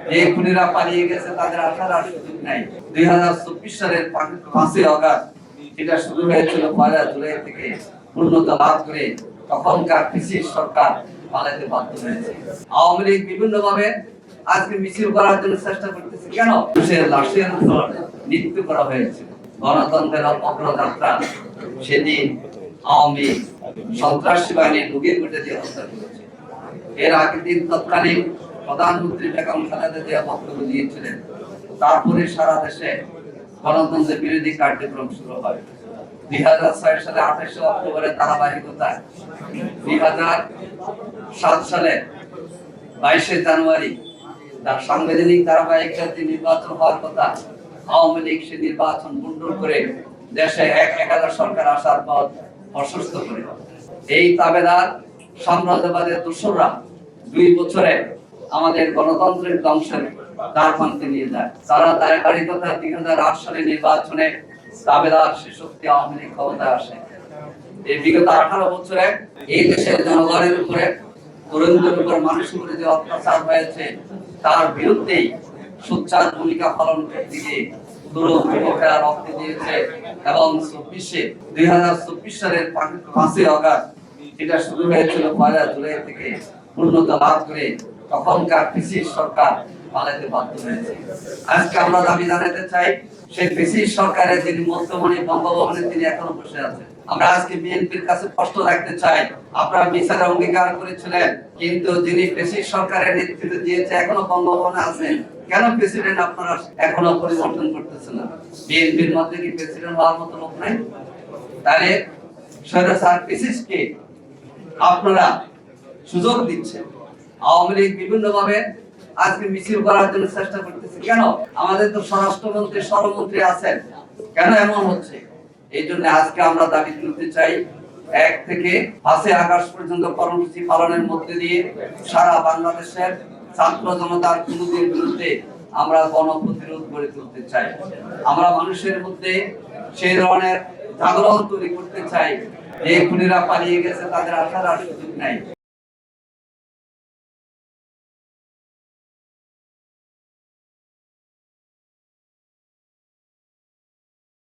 যে খুনিরা পালিয়ে গেছে তাদের আসার আর সুযোগ নাই। 2024 সালের 5ই আগস্ট এটা শুরু হয়েছিল 1 জুলাই থেকে পূর্ণতা লাভ করে তখনকার পিসির সরকার পালাতে বাধ্য হয়েছে। আওয়ামী লীগ বিভিন্ন ভাবে আজকে মিছিল করার জন্য চেষ্টা করতেছে। কেন? মানুষের লাশের উপর নৃত্য করা হয়েছে। গণতন্ত্রের অগ্রযাত্রা সেদিন আওয়ামী সন্ত্রাসী বাহিনী ঢুকে ঘটে দিয়ে হত্যা করেছে। এর আগের দিন তৎকালীন প্রধানমন্ত্রী বেগম খালেদা জিয়া বক্তব্য দিয়েছিলেন। তারপরে সারা দেশে গণতন্ত্রের বিরোধী কার্যক্রম শুরু হয়। 2006 সালে 28 অক্টোবরের ধারাবাহিকতায় 2007 সালে 22 জানুয়ারি তার সাংবিধানিক ধারাবাহিকতায় নির্বাচন হওয়ার কথা, আওয়ামী লীগ সে নির্বাচন ভণ্ডুল করে দেশে একাধার সরকার আসার পর অসুস্থ করে। এই তাবেদার সাম্রাজ্যবাদের দোসররা 2 বছরে আমাদের গণতন্ত্রের ধ্বংসের দ্বারপ্রান্তে নিয়ে যায়। তারা ধারাবাহিকতা 2008 সালে নির্বাচনে তাবেদার শক্তি আওয়ামী লীগ ক্ষমতায় আসে। এই বিগত 18 বছরে এই দেশের জনগণের উপরে, তরুণদের উপর, মানুষের উপরে যে অত্যাচার হয়েছে তার বিরুদ্ধেই সোচ্চার ভূমিকা পালন করতে গিয়ে তরুণ যুবকেরা রক্ত দিয়েছে। এবং 2024 সালের 5ই আগস্ট এটা শুরু হয়েছিল 1 জুলাই থেকে পূর্ণতা লাভ করে তখনকার পিসির সরকার পালাতে বাধ্য হয়েছে। আজকে আমরা দাবি জানাতে চাই, সেই পিসির সরকারের যিনি মধ্যমণি বঙ্গভবনে তিনি এখনো বসে আছেন। আমরা আজকে বিএনপির কাছে প্রশ্ন রাখতে চাই, আপনারা বিচার অঙ্গীকার করেছিলেন, কিন্তু যিনি পিসির সরকারের নেতৃত্ব দিয়েছে এখনো বঙ্গভবনে আছেন। কেন প্রেসিডেন্ট আপনারা এখনো পরিবর্তন করতেছেন না? বিএনপির মধ্যে কি প্রেসিডেন্ট হওয়ার মতো লোক নাই? তাহলে স্বৈরাচার পিসিকে আপনারা সুযোগ দিচ্ছেন। আওয়ামী লীগ বিভিন্ন ভাবে আজকে মিছিল করার জন্য চেষ্টা করতেছে। কেন? আমাদের তো স্বরাষ্ট্রমন্ত্রী, স্বরাষ্ট্রমন্ত্রী আছেন, কেন এমন হচ্ছে? এই জন্য আজকে আমরা দাবি তুলতে চাই, 1 থেকে 5 আগস্ট পর্যন্ত কর্মসূচি পালনের মধ্যে দিয়ে সারা বাংলাদেশের ছাত্র জনতার কুনুদের বিরুদ্ধে আমরা গণপ্রতিরোধ গড়ে তুলতে চাই। আমরা মানুষের মধ্যে সেই ধরনের জাগরণ তৈরি করতে চাই যে খুনিরা পালিয়ে গেছে তাদের আসার আর সুযোগ নাই।